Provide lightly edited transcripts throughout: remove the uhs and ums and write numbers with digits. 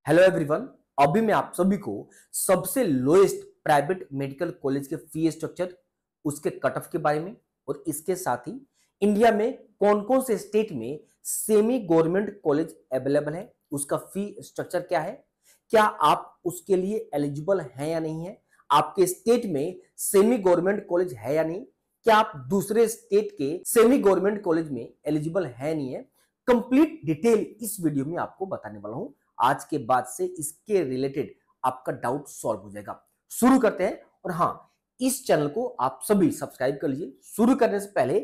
Hello everyone. अभी मैं आप सभी को सबसे लोएस्ट प्राइवेट मेडिकल कॉलेज के फी स्ट्रक्चर, उसके कट ऑफ के बारे में और इसके साथ ही इंडिया में कौन कौन से स्टेट में सेमी गवर्नमेंट कॉलेज अवेलेबल है, उसका फी स्ट्रक्चर क्या है, क्या आप उसके लिए एलिजिबल हैं या नहीं है, आपके स्टेट में सेमी गवर्नमेंट कॉलेज है या नहीं, क्या आप दूसरे स्टेट के सेमी गवर्नमेंट कॉलेज में एलिजिबल है नहीं है, कंप्लीट डिटेल इस वीडियो में आपको बताने वाला हूं। आज के बाद से इसके रिलेटेड आपका डाउट सॉल्व हो जाएगा। शुरू करते हैं। और हाँ, इस चैनल को आप सभी सब्सक्राइब कर लीजिए। शुरू करने से पहले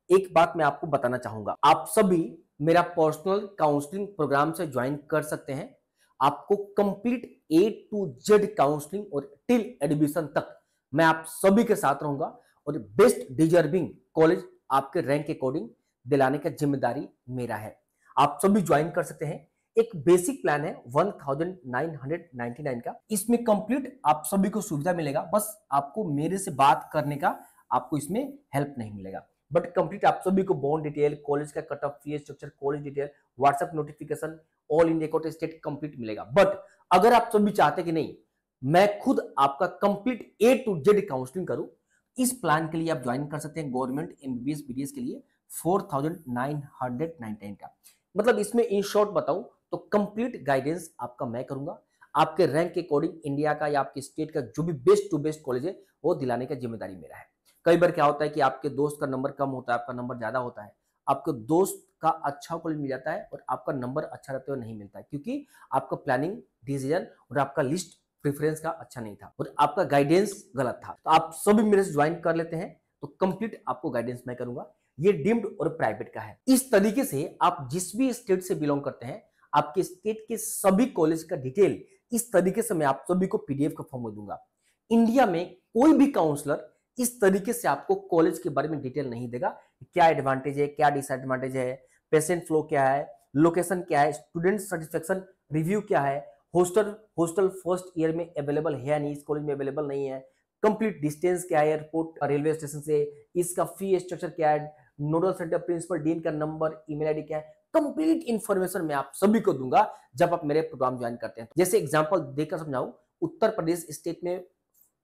एक बात मैं आपको बताना चाहूंगा, आप सभी मेरा पर्सनल काउंसलिंग प्रोग्राम से ज्वाइन कर सकते हैं। आपको complete A to Z counselling और टिल एडमिशन तक मैं आप सभी के साथ रहूंगा और बेस्ट डिजर्विंग कॉलेज आपके रैंक के अकॉर्डिंग दिलाने का जिम्मेदारी मेरा है। आप सभी ज्वाइन कर सकते हैं। एक बेसिक प्लान है 1999 का। इसमें कंप्लीट आप सभी को सुविधा मिलेगा, बस आपको मेरे से बात करने का आपको इसमें हेल्प नहीं मिलेगा। बट कंप्लीट आप सभी को बॉन्ड डिटेल, कॉलेज का cut off, fee structure, college detail, WhatsApp notification, all India quota state complete मिलेगा। बट अगर आप सभी चाहते कि नहीं मैं खुद आपका complete A to Z counselling करूं, इस प्लान के लिए आप ज्वाइन कर सकते हैं गवर्नमेंट एमबीबीएस बीडीएस के लिए 4999 का। मतलब इसमें इन शॉर्ट बताऊं तो कंप्लीट गाइडेंस आपका मैं करूंगा। आपके रैंक के अकॉर्डिंग इंडिया का या आपके स्टेट का जो भी बेस्ट टू बेस्ट कॉलेज है वो दिलाने का जिम्मेदारी मेरा है। कई बार क्या होता है कि आपके दोस्त का नंबर कम होता है, आपका नंबर ज्यादा होता है, आपके दोस्त का अच्छा कॉलेज मिल जाता है और आपका नंबर अच्छा रहते हुए नहीं मिलता है, क्योंकि आपका प्लानिंग डिसीजन और आपका लिस्ट प्रेफरेंस का अच्छा नहीं था और आपका गाइडेंस गलत था। तो आप सभी मेरे से ज्वाइन कर लेते हैं तो कंप्लीट आपको गाइडेंस मैं करूंगा। ये डीम्ड और प्राइवेट का है। इस तरीके से आप जिस भी स्टेट से बिलोंग करते हैं, आपके स्टेट के सभी कॉलेज का डिटेल इस तरीके से मैं आप सभी को पीडीएफ का फॉर्म में दूंगा। इंडिया में कोई भी काउंसलर इस तरीके से आपको कॉलेज के बारे में डिटेल नहीं देगा। क्या एडवांटेज है, क्या डिसएडवांटेज है, पेशेंट फ्लो क्या है, लोकेशन क्या है, स्टूडेंट सेटिस्फेक्शन रिव्यू क्या है, हॉस्टल फर्स्ट ईयर में अवेलेबल है या नहीं, इस कॉलेज में अवेलेबल नहीं है, कंप्लीट डिस्टेंस क्या है एयरपोर्ट रेलवे स्टेशन से, इसका फी स्ट्रक्चर क्या है, नोडल सेंटर प्रिंसिपल डीन का नंबर, ईमेल आईडी क्या है, कंप्लीट इंफॉर्मेशन मैं आप सभी को दूंगा जब आप मेरे प्रोग्राम ज्वाइन करते हैं। जैसे एग्जांपल देकर समझाऊं, उत्तर प्रदेश स्टेट में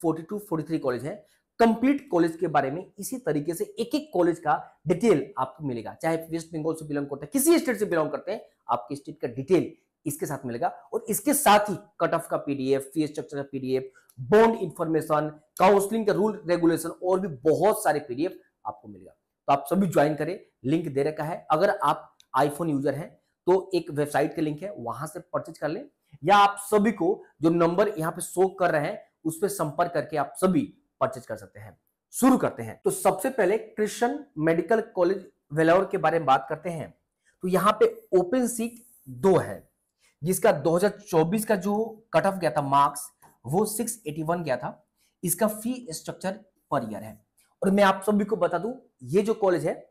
42 43 कॉलेज है। कंप्लीट कॉलेज के बारे में इसी तरीके से एक एक कॉलेज का डिटेल आपको मिलेगा। चाहे वेस्ट बंगाल से बिलोंग करते हैं, किसी स्टेट से बिलोंग करते हैं, आपके स्टेट का डिटेल इसके साथ मिलेगा और इसके साथ ही कट ऑफ का पीडीएफ, फी स्ट्रक्चर का पीडीएफ, बॉन्ड इंफॉर्मेशन, काउंसलिंग का रूल रेगुलेशन और भी बहुत सारे पीडीएफ आपको मिलेगा। तो आप सभी ज्वाइन करें, लिंक दे रखा है। अगर आप आईफोन यूजर हैं तो एक वेबसाइट के लिंक है, वहां से परचेज कर लें, या आप सभी को जो नंबर यहां पे शो कर रहे हैं उस पर संपर्क करके आप सभी परचेज कर सकते हैं। शुरू करते हैं। तो सबसे पहले क्रिश्चियन मेडिकल कॉलेज वेलोर के बारे में बात करते हैं। तो यहाँ पे ओपन सीट 2 है, जिसका 2024 का जो कट ऑफ गया था मार्क्स, वो 681 गया था। इसका फी स्ट्रक्चर पर ईयर है। और मैं आप सभी को बता दूं, ये जो कॉलेज है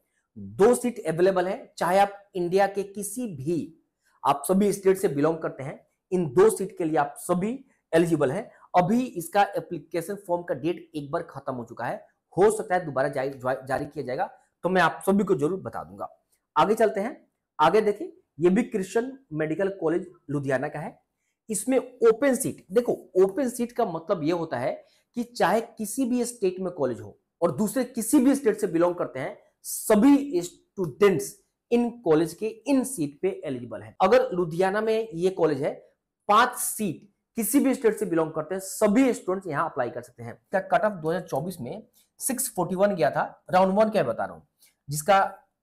2 सीट अवेलेबल है। चाहे आप इंडिया के किसी भी, आप सभी स्टेट से बिलोंग करते हैं, इन 2 सीट के लिए आप सभी एलिजिबल हैं। अभी इसका एप्लीकेशन फॉर्म का डेट एक बार खत्म हो चुका है, हो सकता है दोबारा जारी किया जाएगा, तो मैं आप सभी को जरूर बता दूंगा। आगे चलते हैं। आगे देखिए, ये भी क्रिश्चियन मेडिकल कॉलेज लुधियाना का है। इसमें ओपन सीट, देखो ओपन सीट का मतलब यह होता है कि चाहे किसी भी स्टेट में कॉलेज हो और दूसरे किसी भी स्टेट से बिलोंग करते हैं, सभी स्टूडेंट्स इन कॉलेज के इन सीट पे एलिजिबल हैं। अगर लुधियाना में ये कॉलेज है, 5 सीट किसी भी स्टेट से बिलोंग करते हैं सभी स्टूडेंट्स यहां अप्लाई कर सकते हैं। क्या कट ऑफ 2024 में 641 गया था, राउंड 1 क्या बता रहा हूं, जिसका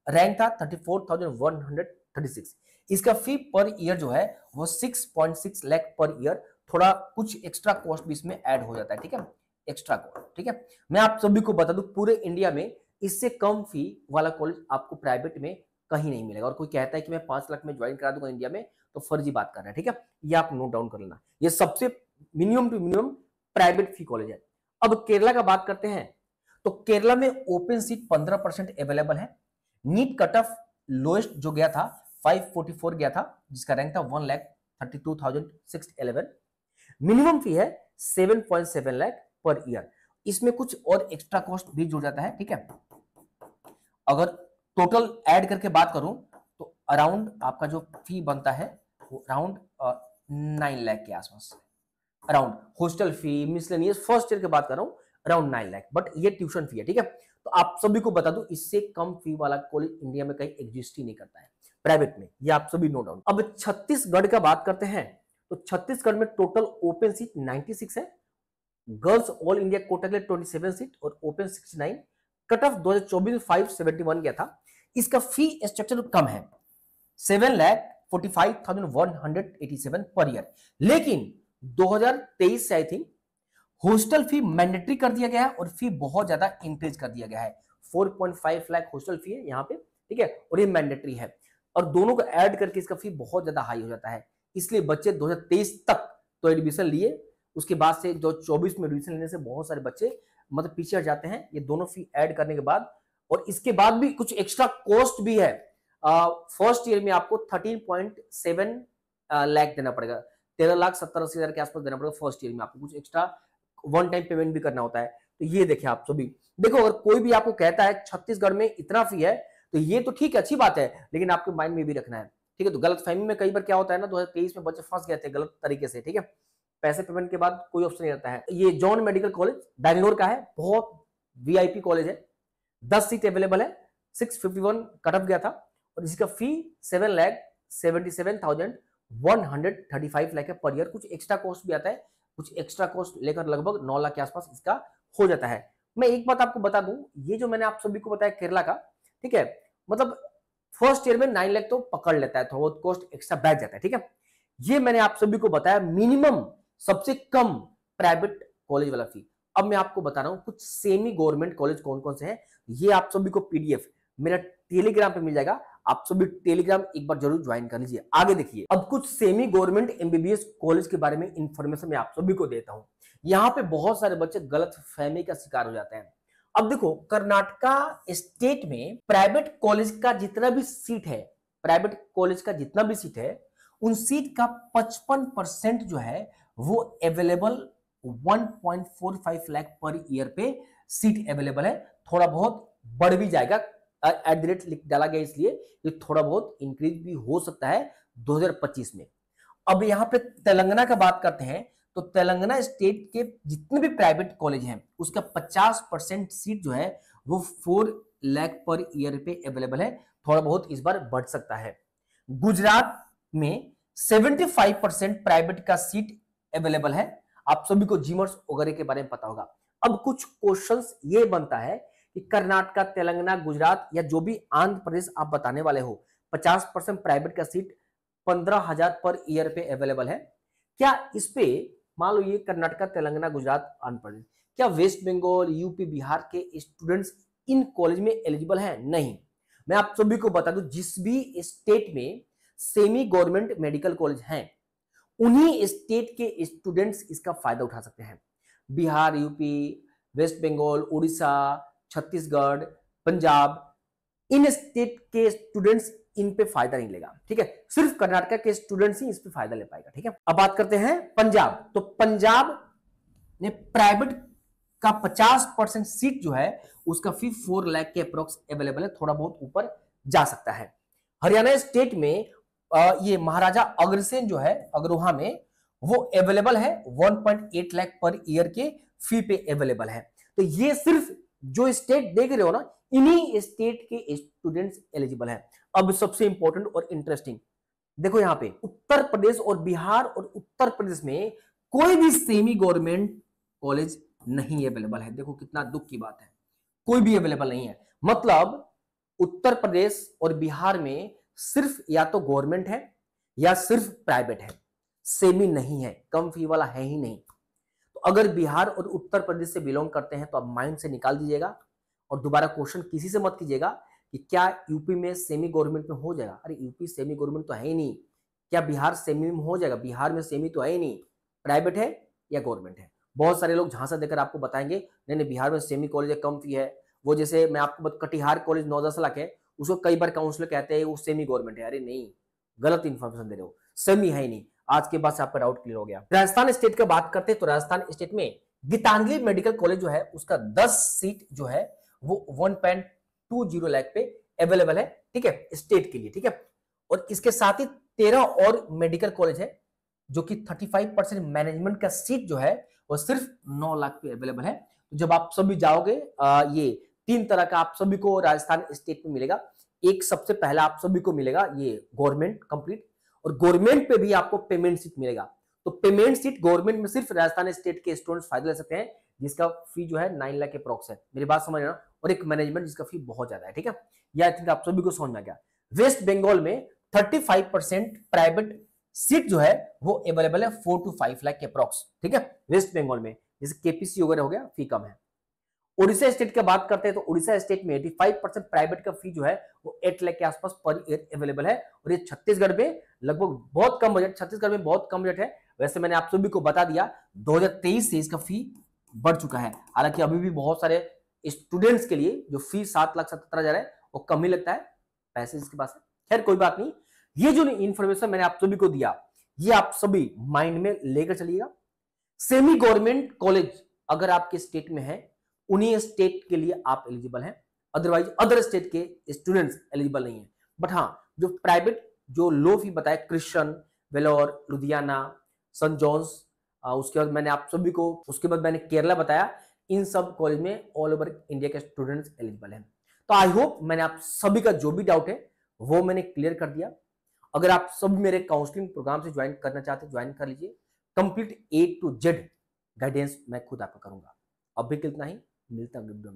रैंक था 34,136। इसका फी पर ईयर जो है वो 6.6 लाख पर ईयर। थोड़ा कुछ एक्स्ट्रा कॉस्ट भी इसमें ऐड हो जाता है, ठीक है, एक्स्ट्रा कॉस्ट, ठीक है। मैं आप सभी को बता दूं, पूरे इंडिया में इससे कम फी वाला कॉलेज आपको प्राइवेट में कहीं नहीं मिलेगा। और कोई कहता है कि मैं 5 लाख में ज्वाइन करा दूंगा इंडिया में, तो फर्जी बात कर रहा है, ठीक है। ये आप नोट डाउन कर लेना, ये सबसे minimum to minimum private fee college है। अब केरला का बात करते हैं। तो केरला में ओपन सीट 15% अवेलेबल है। नीट कट ऑफ लोएस्ट जो गया था 544 गया था, जिसका रैंक था 1,32,611। मिनिमम फी है 7.7 लाख पर ईयर। इसमें कुछ और एक्स्ट्रा कॉस्ट भी जुड़ जाता है, ठीक है। अगर टोटल ऐड करके बात करूं तो अराउंड आपका जो फी बनता है वो अराउंड 9 लाख के आसपास around. Hostel fee, miscellaneous, first year की बात कर रहा हूँ, अराउंड 9 लाख, बट ये ट्यूशन फी है, ठीक है। तो आप सभी को बता दूं, इससे कम फी वाला कॉलेज इंडिया में कहीं एग्जिस्ट ही नहीं करता है प्राइवेट में, ये आप सभी नोट डाउन। अब छत्तीसगढ़ का बात करते हैं, तो छत्तीसगढ़ में टोटल ओपन सीट 96 है, गर्ल्स ऑल इंडिया कोटा के लिए 27 सीट और ओपन 69। कट ऑफ 2024 में 571 गया था। इसका फी स्ट्रक्चर कम है, 7,45,187 पर ईयर, लेकिन 2023 से I think hostel fee mandatory कर दिया गया है और फी बहुत ज्यादा इंक्रीज कर दिया गया है। 4.5 लाख हॉस्टल फी है यहाँ पे, ठीक है, और ये मैंडेटरी है, और दोनों को ऐड करके इसका फी बहुत ज्यादा हाई हो जाता है। इसलिए बच्चे 2023 तक तो एडमिशन लिए, उसके बाद से जो 24 में एडमिशन लेने से बहुत सारे बच्चे मतलब पीछे हट जाते हैं, ये दोनों फी ऐड करने के बाद। और इसके बाद भी कुछ एक्स्ट्रा कॉस्ट भी है। फर्स्ट ईयर में आपको 13.7 लाख देना पड़ेगा, 13,70,80,000 के आसपास देना पड़ेगा फर्स्ट ईयर में, आपको कुछ एक्स्ट्रा वन टाइम पेमेंट भी करना होता है। तो ये देखिए आप सभी, देखो अगर कोई भी आपको कहता है छत्तीसगढ़ में इतना फी है, तो ये तो ठीक है, अच्छी बात है, लेकिन आपके माइंड में भी रखना है, ठीक है। तो गलत फहमी में कई बार क्या होता है ना, 2023 में बच्चे फंस गए थे गलत तरीके से, ठीक है, पैसे पेमेंट के बाद कोई ऑप्शन नहीं रहता है। ये जॉन मेडिकल कॉलेज बैंगलोर का है, बहुत वीआईपी कॉलेज है, 10 सीट अवेलेबल है, 651 कट ऑफ गया था, और इसका फी 7,77,135 लाख है पर ईयर। कुछ एक्स्ट्रा कॉस्ट भी आता है, कुछ एक्स्ट्रा कॉस्ट लेकर लगभग 9 लाख के आसपास इसका हो जाता है। मैं एक बात आपको बता दूं, ये जो मैंने आप सभी को बताया केरला का, ठीक है, मतलब फर्स्ट ईयर में 9 लाख तो पकड़ लेता है, थोड़ा बहुत कॉस्ट एक्स्ट्रा बैठ जाता है, ठीक है। ये मैंने आप सभी को बताया मिनिमम सबसे कम प्राइवेट कॉलेज वाला फी। अब मैं आपको बता रहा हूं कुछ सेमी गवर्नमेंट कॉलेज कौन कौन से हैं, ये आप सभी को पीडीएफ मेरा टेलीग्राम पे मिल जाएगा, आप सभी टेलीग्राम एक बार जरूर ज्वाइन कर लीजिए। आगे देखिए, अब कुछ सेमी गवर्नमेंट एमबीबीएस कॉलेज के बारे में इंफॉर्मेशन मैं आप सभी को देता हूं। यहां पे बहुत सारे बच्चे गलत फहमी का शिकार हो जाते हैं। अब देखो, कर्नाटका स्टेट में प्राइवेट कॉलेज का जितना भी सीट है, प्राइवेट कॉलेज का जितना भी सीट है, उन सीट का 55% जो है वो अवेलेबल 1.45 लाख पर ईयर पे सीट अवेलेबल है। थोड़ा बहुत बढ़ भी जाएगा, एट द रेट लिख डाला गया इसलिए ये थोड़ा बहुत इंक्रीज भी हो सकता है 2025 में। अब यहां पे तेलंगाना का बात करते हैं, तो तेलंगाना स्टेट के जितने भी प्राइवेट कॉलेज हैं उसका 50% सीट जो है वो 4 लाख पर ईयर पे अवेलेबल है, थोड़ा बहुत इस बार बढ़ सकता है। गुजरात में 75% प्राइवेट का सीट अवेलेबल है। आप सभी को जीमर्स वगैरह के बारे में पता होगा। अब कुछ क्वेश्चंस ये बनता है कि कर्नाटका, तेलंगाना, गुजरात या जो भी आंध्र प्रदेश आप बताने वाले हो, 50% प्राइवेट का सीट 15,000 पर ईयर पे अवेलेबल है। क्या इस पे मान लो ये कर्नाटका, तेलंगाना, गुजरात, आंध्र प्रदेश, क्या वेस्ट बंगाल, यूपी, बिहार के स्टूडेंट्स इन कॉलेज में एलिजिबल हैं? नहीं। मैं आप सभी को बता दूं, जिस भी स्टेट में सेमी गवर्नमेंट मेडिकल कॉलेज हैं उन्हीं स्टेट के स्टूडेंट्स इसका फायदा उठा सकते हैं। बिहार, यूपी, वेस्ट बंगाल, उड़ीसा, छत्तीसगढ़, पंजाब, इन स्टेट के स्टूडेंट्स इन पे फायदा नहीं लेगा, ठीक है, सिर्फ कर्नाटका के स्टूडेंट्स ही इस पे फायदा ले पाएगा, ठीक है। अब बात करते हैं पंजाब, तो पंजाब ने प्राइवेट का 50% सीट जो है उसका फी 4 लाख के अप्रोक्स अवेलेबल है, थोड़ा बहुत ऊपर जा सकता है। हरियाणा स्टेट में ये महाराजा अग्रसेन जो है अग्रोहा में, वो अवेलेबल है 1.8 लाख पर ईयर के फी पे अवेलेबल है। तो ये सिर्फ जो स्टेट देख रहे हो ना, इन्हीं स्टेट के स्टूडेंट्स एलिजिबल हैं। अब सबसे इंपॉर्टेंट और इंटरेस्टिंग देखो, यहां पे उत्तर प्रदेश और बिहार और उत्तर प्रदेश में कोई भी सेमी गवर्नमेंट कॉलेज नहीं अवेलेबल है। देखो कितना दुख की बात है, कोई भी अवेलेबल नहीं है। मतलब उत्तर प्रदेश और बिहार में सिर्फ या तो गवर्नमेंट है या सिर्फ प्राइवेट है, सेमी नहीं है, कम फी वाला है ही नहीं। तो अगर बिहार और उत्तर प्रदेश से बिलोंग करते हैं तो आप माइंड से निकाल दीजिएगा और दोबारा क्वेश्चन किसी से मत कीजिएगा कि क्या यूपी में सेमी गवर्नमेंट में हो जाएगा। अरे यूपी सेमी गवर्नमेंट तो है ही नहीं। क्या बिहार सेमी में हो जाएगा? बिहार में सेमी तो है ही नहीं, प्राइवेट है या गवर्नमेंट है। बहुत सारे लोग झांसा देकर आपको बताएंगे नहीं नहीं बिहार में सेमी कॉलेज है, कम फी है। वो जैसे मैं आपको कटिहार कॉलेज 9-10 लाख है, उसको कई बार काउंसलर कहते हैं वो सेमी गवर्नमेंट है। अरे नहीं, गलत इंफॉर्मेशन दे रहे हो, सेमी है ही नहीं। आज के बाद से आपका डाउट क्लियर हो गया। राजस्थान स्टेट का बात करते हैं तो राजस्थान स्टेट में गीतांजलि मेडिकल कॉलेज जो है उसका 10 सीट जो है वो 1.20 लाख पे अवेलेबल है, ठीक है, स्टेट के लिए, ठीक है। और इसके साथ ही 13 और मेडिकल कॉलेज है जो कि 35% मैनेजमेंट का सीट जो है वो सिर्फ 9 लाख पे अवेलेबल है। तो जब आप सभी जाओगे ये 3 तरह का आप सभी को राजस्थान स्टेट में मिलेगा। एक सबसे पहला आप सभी को मिलेगा ये गवर्नमेंट कंप्लीट, और गवर्नमेंट पे भी आपको पेमेंट सीट मिलेगा। तो पेमेंट सीट गवर्नमेंट में सिर्फ राजस्थान स्टेट के स्टूडेंट्स फायदा ले सकते हैं, जिसका फी जो है 9 लाख के अप्रॉक्स है। मेरी बात समझ रहे हो? और एक मैनेजमेंट जिसका फी बहुत ज्यादा है, ठीक है। यह आई थिंक आप सभी को समझ में आ गया। वेस्ट बंगाल में 35% प्राइवेट सीट जो है वो अवेलेबल है 4 to 5 लाख के अप्रॉक्स, ठीक है, वेस्ट बंगाल में। जैसे केपीसी वगैरह हो गया, फी कम है। उड़ीसा स्टेट की बात करते हैं तो उड़ीसा स्टेट में 85% प्राइवेट का फी जो है वो 8 लाख के आसपास पर ईयर अवेलेबल है। और ये छत्तीसगढ़ में लगभग बहुत कम बजट, छत्तीसगढ़ में बहुत कम बजट है। वैसे मैंने आप सभी को बता दिया 2023 से इसका फी बढ़ चुका है। हालांकि अभी भी बहुत सारे स्टूडेंट्स के लिए जो फी 7,77,000 है वो कम ही लगता है, पैसे जिसके पास है। खैर कोई बात नहीं, ये जो इंफॉर्मेशन मैंने आप सभी को दिया ये आप सभी माइंड में लेकर चलिएगा। सेमी गवर्नमेंट कॉलेज अगर आपके स्टेट में है उन्हीं स्टेट के लिए आप एलिजिबल हैं, अदरवाइज अदर स्टेट के स्टूडेंट्स एलिजिबल नहीं है। बट हाँ, जो प्राइवेट जो लो फी बताया, क्रिश्चियन, वेलोर, लुधियाना, सन जॉन्स, उसके बाद मैंने आप सभी को, उसके बाद मैंने केरला बताया, इन सब कॉलेज में ऑल ओवर इंडिया के स्टूडेंट्स एलिजिबल हैं। तो आई होप मैंने आप सभी का जो भी डाउट है वो मैंने क्लियर कर दिया। अगर आप सब मेरे काउंसलिंग प्रोग्राम से ज्वाइन करना चाहते हैं ज्वाइन कर लीजिए। Complete A to Z guidance मैं खुद आपको करूंगा। अब भी कितना ही, मिलता हूं वीडियो में।